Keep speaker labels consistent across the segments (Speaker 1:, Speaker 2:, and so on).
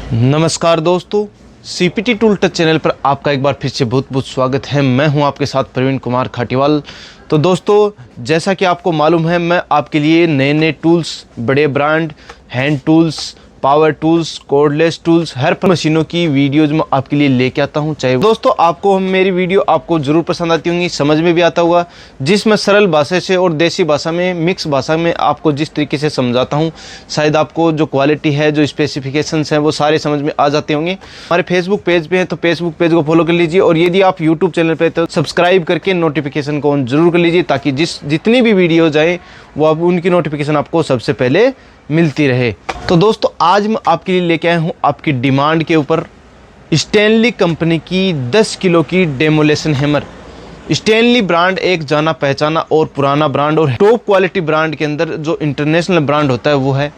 Speaker 1: नमस्कार दोस्तों, CPT tool touch channel पर आपका एक बार फिर से बहुत बहुत स्वागत है। मैं हूं आपके साथ प्रवीण कुमार खाटीवाल। तो दोस्तों, जैसा कि आपको मालूम है, मैं आपके लिए नए नए टूल्स, बड़े brand, hand tools, power tools, cordless tools, हर मशीनों की वीडियोज़ मैं आपके लिए लेके आता हूं। चाहे दोस्तों आपको मेरी वीडियो आपको ज़रूर पसंद आती होंगी, समझ में भी आता होगा, जिसमें सरल भाषा से और देसी भाषा में, मिक्स भाषा में आपको जिस तरीके से समझाता हूं, शायद आपको जो क्वालिटी है, जो स्पेसिफिकेशंस हैं, वो सारे समझ में आ जाते होंगे। हमारे फेसबुक पेज पे हैं तो फेसबुक पेज को फॉलो कर लीजिए, और यदि आप यूट्यूब चैनल पे तो सब्सक्राइब करके नोटिफिकेशन को ऑन जरूर कर लीजिए, ताकि जितनी भी वीडियो जाए वो आप उनकी नोटिफिकेशन आपको सबसे पहले मिलती रहे। तो दोस्तों, आज मैं आपके लिए लेके आया हूँ आपकी डिमांड के ऊपर स्टैनली कंपनी की 10 किलो की डेमोलेशन हैमर। स्टैनली ब्रांड एक जाना पहचाना और पुराना ब्रांड और टॉप क्वालिटी ब्रांड के अंदर जो इंटरनेशनल ब्रांड होता है वो है।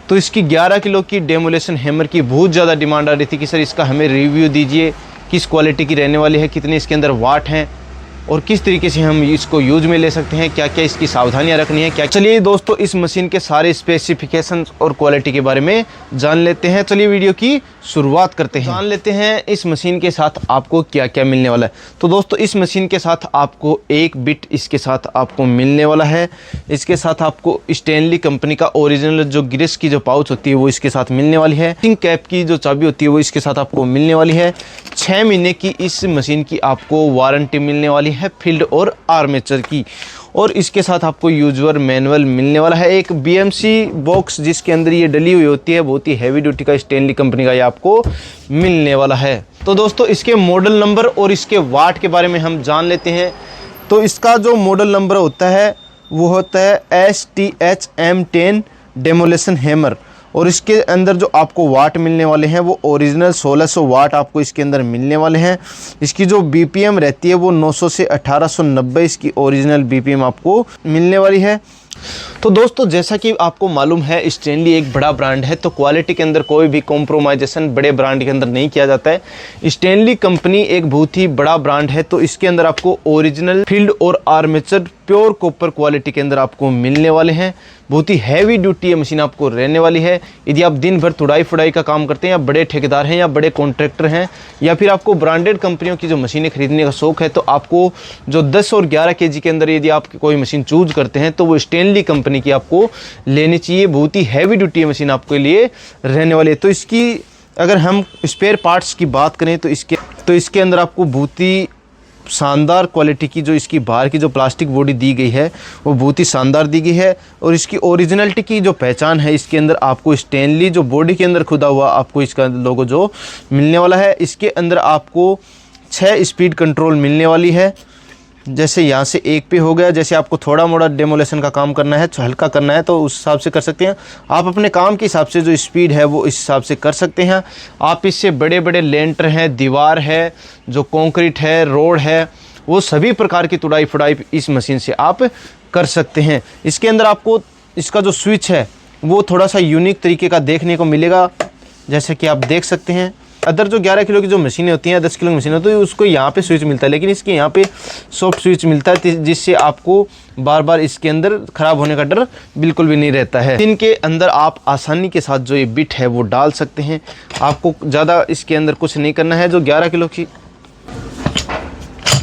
Speaker 1: तो इसकी 11 किलो की डेमोलेशन हैमर की बहुत ज़्यादा डिमांड आ रही थी कि सर इसका हमें रिव्यू दीजिए, किस क्वालिटी की रहने वाली है, कितने इसके अंदर वाट हैं और किस तरीके से हम इसको यूज में ले सकते हैं, क्या क्या इसकी सावधानियां रखनी है क्या। चलिए दोस्तों, इस मशीन के सारे स्पेसिफिकेशन और क्वालिटी के बारे में जान लेते हैं। चलिए वीडियो की शुरुआत करते हैं, जान लेते हैं इस मशीन के साथ आपको क्या क्या मिलने वाला है। तो दोस्तों, इस मशीन के साथ आपको एक बिट इसके साथ आपको मिलने वाला है। इसके साथ आपको स्टैनली कंपनी का ओरिजिनल जो ग्रीस की जो पाउच होती है वो इसके साथ मिलने वाली है। कैप की जो चाबी होती है वो इसके साथ आपको मिलने वाली है। 6 महीने की इस मशीन की आपको वारंटी मिलने वाली है, फील्ड और आर्मेचर की। और इसके साथ आपको यूजर मैनुअल मिलने वाला है, एक बीएमसी बॉक्स जिसके अंदर ये डली हुई होती है, बहुत ही हैवी ड्यूटी का स्टैनली कंपनी का ये आपको मिलने वाला है। तो दोस्तों, इसके मॉडल नंबर और इसके वाट के बारे में हम जान लेते हैं। तो इसका जो मॉडल नंबर होता है वो होता है STHM10 डेमोलेशन हैमर, और इसके अंदर जो आपको वाट मिलने वाले हैं वो ओरिजिनल 1600 वाट आपको इसके अंदर मिलने वाले हैं। इसकी जो बीपीएम रहती है वो 900 से 1890 इसकी ओरिजिनल बीपीएम आपको मिलने वाली है। तो दोस्तों, जैसा कि आपको मालूम है, स्टैनली एक बड़ा ब्रांड है, तो क्वालिटी के अंदर कोई भी कॉम्प्रोमाइजेशन बड़े ब्रांड के अंदर नहीं किया जाता है। स्टैनली कंपनी एक बहुत ही बड़ा ब्रांड है, तो इसके अंदर आपको ओरिजिनल फील्ड और आर्मेचर प्योर कॉपर क्वालिटी के अंदर आपको मिलने वाले हैं। बहुत ही हैवी ड्यूटी ये मशीन आपको रहने वाली है। यदि आप दिन भर तुड़ाई फुड़ाई का काम करते हैं, या बड़े ठेकेदार हैं, या बड़े कॉन्ट्रैक्टर हैं, या फिर आपको ब्रांडेड कंपनियों की जो मशीनें खरीदने का शौक है, तो आपको जो 10 और 11 केजी के अंदर यदि आप कोई मशीन चूज करते हैं तो वो स्टैनली कंपनी की आपको लेनी चाहिए। बहुत ही हैवी ड्यूटी मशीन आपके लिए रहने वाली है। तो इसकी अगर हम स्पेयर पार्ट्स की बात करें तो इसके अंदर आपको बहुत ही शानदार क्वालिटी की जो इसकी बाहर की जो प्लास्टिक बॉडी दी गई है वो बहुत ही शानदार दी गई है। और इसकी ओरिजिनलिटी की जो पहचान है, इसके अंदर आपको स्टैनली जो बॉडी के अंदर खुदा हुआ आपको इसका लोगो जो मिलने वाला है। इसके अंदर आपको 6 स्पीड कंट्रोल मिलने वाली है। जैसे यहाँ से 1 पे हो गया, जैसे आपको थोड़ा मोड़ा डेमोलेशन का काम करना है, हल्का करना है, तो उस हिसाब से कर सकते हैं आप। अपने काम के हिसाब से जो स्पीड है वो इस हिसाब से कर सकते हैं आप। इससे बड़े बड़े लेंटर हैं, दीवार है, जो कंक्रीट है, रोड है, वो सभी प्रकार की तुड़ाई फुड़ाई इस मशीन से आप कर सकते हैं। इसके अंदर आपको इसका जो स्विच है वो थोड़ा सा यूनिक तरीके का देखने को मिलेगा, जैसे कि आप देख सकते हैं। अदर जो 11 किलो की जो मशीनें होती हैं, 10 किलो की मशीनें होती है, उसको यहाँ पे स्विच मिलता है, लेकिन इसके यहाँ पे सॉफ्ट स्विच मिलता है, जिससे आपको बार बार इसके अंदर ख़राब होने का डर बिल्कुल भी नहीं रहता है। इनके अंदर आप आसानी के साथ जो ये बिट है वो डाल सकते हैं। आपको ज़्यादा इसके अंदर कुछ नहीं करना है। जो 11 किलो की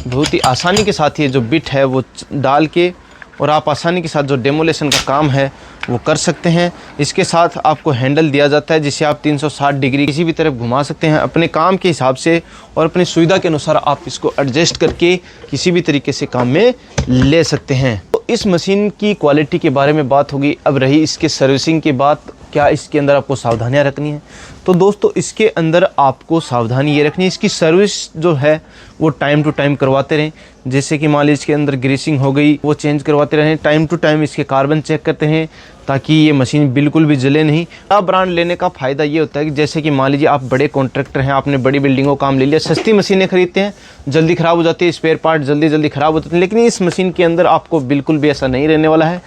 Speaker 1: बहुत ही आसानी के साथ ये जो बिट है वो डाल के, और आप आसानी के साथ जो डेमोलेशन का काम है वो कर सकते हैं। इसके साथ आपको हैंडल दिया जाता है, जिसे आप 360 डिग्री किसी भी तरफ घुमा सकते हैं अपने काम के हिसाब से, और अपनी सुविधा के अनुसार आप इसको एडजस्ट करके किसी भी तरीके से काम में ले सकते हैं। तो इस मशीन की क्वालिटी के बारे में बात होगी। अब रही इसके सर्विसिंग की बात, क्या इसके अंदर आपको सावधानियां रखनी है। तो दोस्तों, इसके अंदर आपको सावधानी ये रखनी है, इसकी सर्विस जो है वो टाइम टू टाइम करवाते रहें। जैसे कि मान लीजिए इसके अंदर ग्रीसिंग हो गई, वो चेंज करवाते रहें। टाइम टू टाइम इसके कार्बन चेक करते हैं, ताकि ये मशीन बिल्कुल भी जले नहीं। आप ब्रांड लेने का फ़ायदा ये होता है कि जैसे कि मान लीजिए आप बड़े कॉन्ट्रैक्टर हैं, आपने बड़ी बिल्डिंगों का काम ले लिया, सस्ती मशीनें खरीदते हैं, जल्दी ख़राब हो जाती है, स्पेयर पार्ट जल्दी जल्दी ख़राब हो जाते हैं। लेकिन इस मशीन के अंदर आपको बिल्कुल भी ऐसा नहीं रहने वाला है।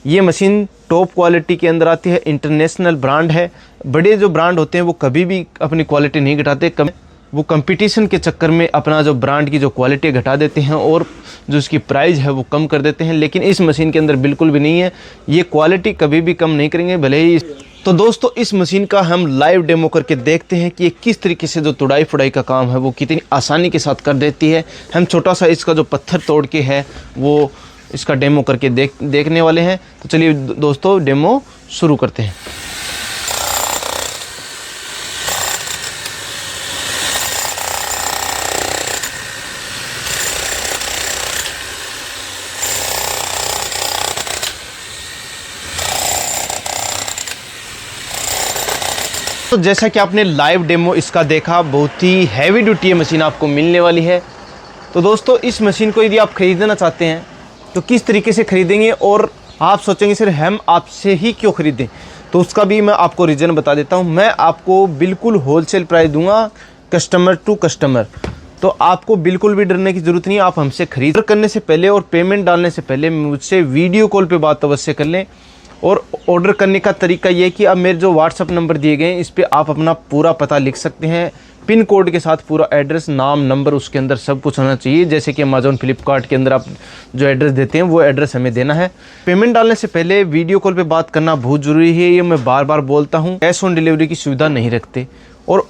Speaker 1: ये मशीन टॉप क्वालिटी के अंदर आती है, इंटरनेशनल ब्रांड है। बड़े जो ब्रांड होते हैं वो कभी भी अपनी क्वालिटी नहीं घटाते, वो कंपटीशन के चक्कर में अपना जो ब्रांड की जो क्वालिटी घटा देते हैं और जो इसकी प्राइस है वो कम कर देते हैं। लेकिन इस मशीन के अंदर बिल्कुल भी नहीं है, ये क्वालिटी कभी भी कम नहीं करेंगे। भले ही तो दोस्तों इस मशीन का हम लाइव डेमो करके देखते हैं कि ये किस तरीके से जो तुड़ाई फुड़ाई का काम है वो कितनी आसानी के साथ कर देती है। हम छोटा सा इसका जो पत्थर तोड़ के है वो इसका डेमो करके देखने वाले हैं। तो चलिए दोस्तों डेमो शुरू करते हैं। तो जैसा कि आपने लाइव डेमो इसका देखा, बहुत ही हैवी ड्यूटी ये मशीन आपको मिलने वाली है। तो दोस्तों इस मशीन को यदि आप ख़रीदना चाहते हैं तो किस तरीके से ख़रीदेंगे, और आप सोचेंगे सर हम आपसे ही क्यों ख़रीदें, तो उसका भी मैं आपको रीज़न बता देता हूं। मैं आपको बिल्कुल होलसेल प्राइस दूंगा, कस्टमर टू कस्टमर। तो आपको बिल्कुल भी डरने की ज़रूरत नहीं। आप हमसे खरीद करने से पहले और पेमेंट डालने से पहले मुझसे वीडियो कॉल पर बात अवश्य कर लें। और ऑर्डर करने का तरीका ये है कि अब मेरे जो व्हाट्सअप नंबर दिए गए हैं इस पे आप अपना पूरा पता लिख सकते हैं, पिन कोड के साथ पूरा एड्रेस, नाम, नंबर, उसके अंदर सब कुछ होना चाहिए। जैसे कि अमेज़ॉन, फ्लिपकार्ट के अंदर आप जो एड्रेस देते हैं वो एड्रेस हमें देना है। पेमेंट डालने से पहले वीडियो कॉल पे बात करना बहुत ज़रूरी है, ये मैं बार बार बोलता हूँ। कैश ऑन डिलीवरी की सुविधा नहीं रखते, और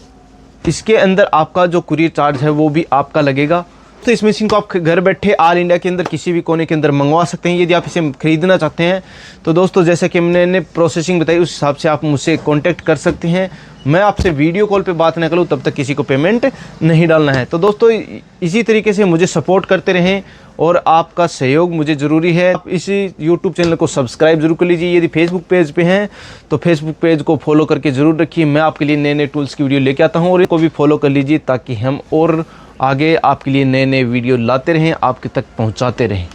Speaker 1: इसके अंदर आपका जो कुरियर चार्ज है वो भी आपका लगेगा। तो इस मशीन को आप घर बैठे ऑल इंडिया के अंदर किसी भी कोने के अंदर मंगवा सकते हैं यदि आप इसे खरीदना चाहते हैं। तो दोस्तों जैसा कि मैंने प्रोसेसिंग बताई उस हिसाब से आप मुझसे कांटेक्ट कर सकते हैं। मैं आपसे वीडियो कॉल पे बात ना करूँ तब तक किसी को पेमेंट नहीं डालना है। तो दोस्तों इसी तरीके से मुझे सपोर्ट करते रहें, और आपका सहयोग मुझे ज़रूरी है। आप इसी यूट्यूब चैनल को सब्सक्राइब जरूर कर लीजिए। यदि फेसबुक पेज पे हैं तो फेसबुक पेज को फॉलो करके ज़रूर रखिए। मैं आपके लिए नए नए टूल्स की वीडियो लेके आता हूँ, और इनको भी फॉलो कर लीजिए ताकि हम और आगे आपके लिए नए नए वीडियो लाते रहें, आपके तक पहुंचाते रहें।